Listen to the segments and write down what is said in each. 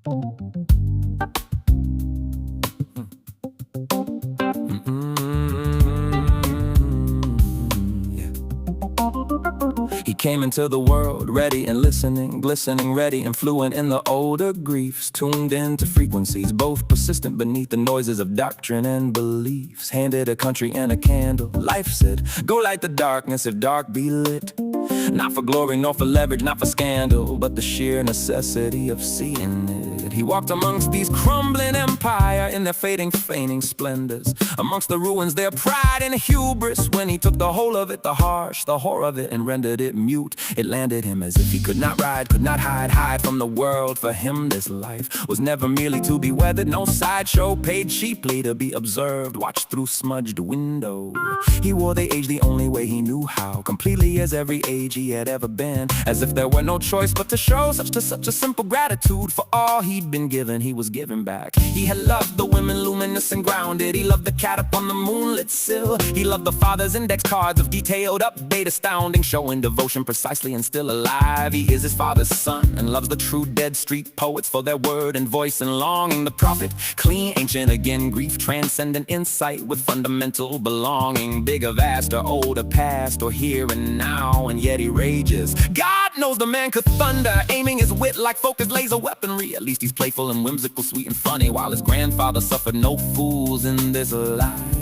He came into the world ready and listening, glistening, ready and fluent in the older griefs, tuned into frequencies, both persistent beneath the noises of doctrine and beliefs. Handed a country and a candle, life said, go light the darkness if dark be lit. Not for glory nor for leverage, not for scandal, but the sheer necessity of seeing it. He walked amongst these crumbling empire in their fading, feigning splendors, amongst the ruins their pride and hubris. When he took the whole of it, the harsh, the horror of it, and rendered it mute, it landed him as if he could not ride, could not hide from the world. For him this life was never merely to be weathered, no sideshow paid cheaply to be observed, watched through smudged window. He wore the age the only way he knew how, completely as every age he had ever been, as if there were no choice but to show such a simple gratitude for all he'd been given. He was giving back. He had loved the women luminous and grounded. He loved the cat up on the moonlit sill. He loved the father's index cards of detailed update, astounding, showing devotion precisely and still alive. He is his father's son and loves the true dead street poets for their word and voice and longing. The prophet, clean, ancient again, grief, transcendent insight with fundamental belonging. Bigger, vaster, older, past or here and now, and yet he rages. God knows the man could thunder, aiming his wit like focused laser weaponry. At least he's playful and whimsical, sweet and funny, while his grandfather suffered no fools in this life.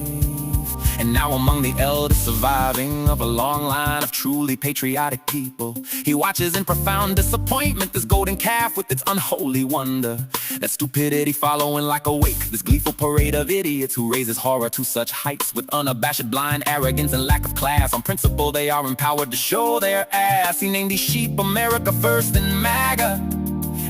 And now among the eldest surviving of a long line of truly patriotic people, he watches in profound disappointment this golden calf with its unholy wonder, that stupidity following like a wake, this gleeful parade of idiots who raises horror to such heights with unabashed blind arrogance and lack of class. On principle they are empowered to show their ass. He named these sheep America First and MAGA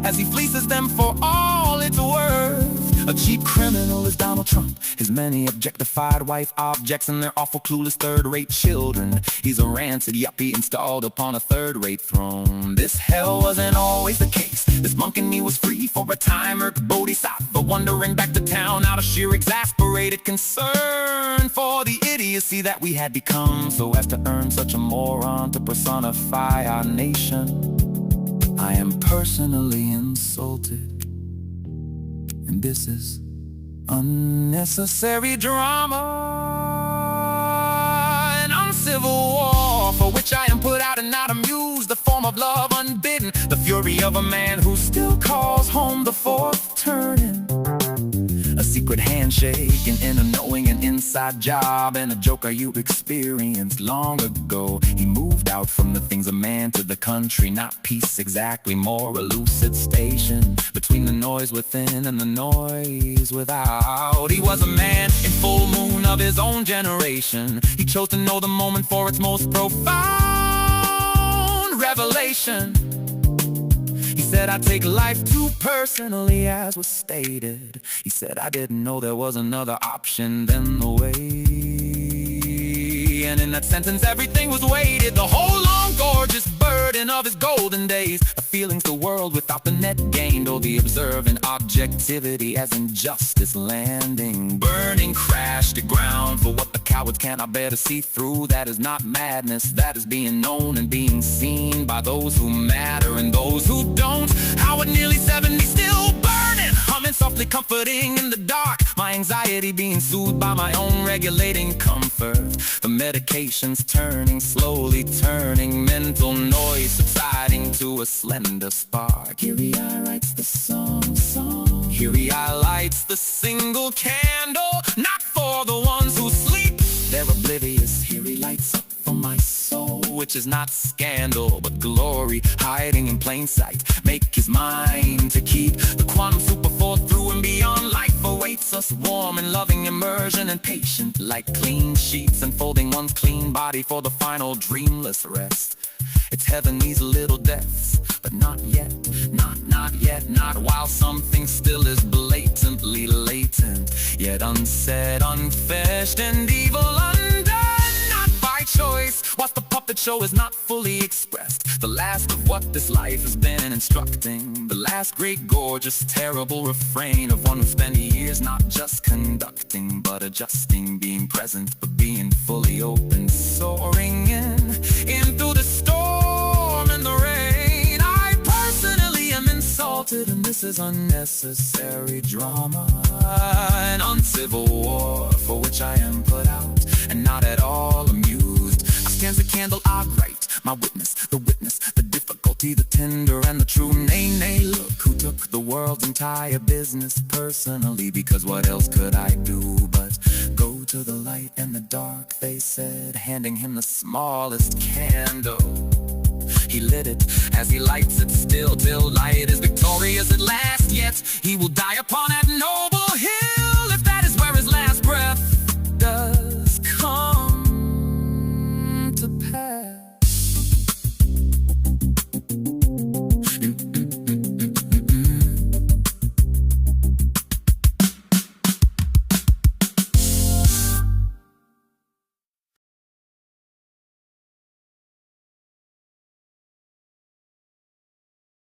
as he fleeces them for all it's worth. A cheap criminal is Donald Trump, his many objectified wife objects and their awful clueless third-rate children. He's a rancid yuppie installed upon a third-rate throne. This hell wasn't always the case. This monk in me was free for a time, irked bodhisattva, wandering back to town out of sheer exasperated concern for the idiocy that we had become, so as to earn such a moron to personify our nation. I am personally insulted, and this is unnecessary drama, an uncivil war for which I am put out and not amused, the form of love unbidden, the fury of a man who still calls home the fourth turning. A secret handshake, an inner knowing, an inside job, and a joker you experienced long ago. He moved out from the things of man to the country, not peace exactly, more a lucid station between the noise within and the noise without. He was a man in full moon of his own generation. He chose to know the moment for its most profound revelation. He said, I take life too personally, as was stated. He said, I didn't know there was another option than the way. And in that sentence everything was weighted, the whole long gorgeous burden of his golden days. The feelings the world without the net gained, or the observant objectivity as injustice landing. Burning crash to ground for what the cowards cannot bear to see through. That is not madness, that is being known and being seen by those who matter and those who don't. How at nearly 70 still burning, humming softly comforting in the dark, my anxiety being soothed by my own regulating comfort. The medications turning, slowly turning, mental noise subsiding to a slender spark. Here he writes the song. Here he lights the single candle, not for the ones who sleep, they're oblivious. Here he lights up for my soul, which is not scandal but glory, hiding in plain sight. Make his mind to keep the quantum super forth through and beyond. Life awaits us, warm and loving immersion and patient, like clean sheets unfolding one's clean body for the final dreamless rest. It's heaven, these little deaths, but not yet, not yet, not while something still is blatantly latent, yet unsaid, unfetched, and evil undone, not by choice. Whilst the puppet show is not fully expressed, the last of what this life has been instructing, the last great gorgeous terrible refrain of one who spent years not just conducting but adjusting, being present but being fully open, soaring in through the storm and the rain. I personally am insulted exalted, and this is unnecessary drama, an uncivil war for which I am put out, and not at all amused. I stands the candle, I write my witness, the difficulty, the tender, and the true. Nay, look who took the world's entire business personally, because what else could I do but go to the light and the dark, they said, handing him the smallest candle. He lit it as he lights it still, till light is victorious at last, yet he will die upon it no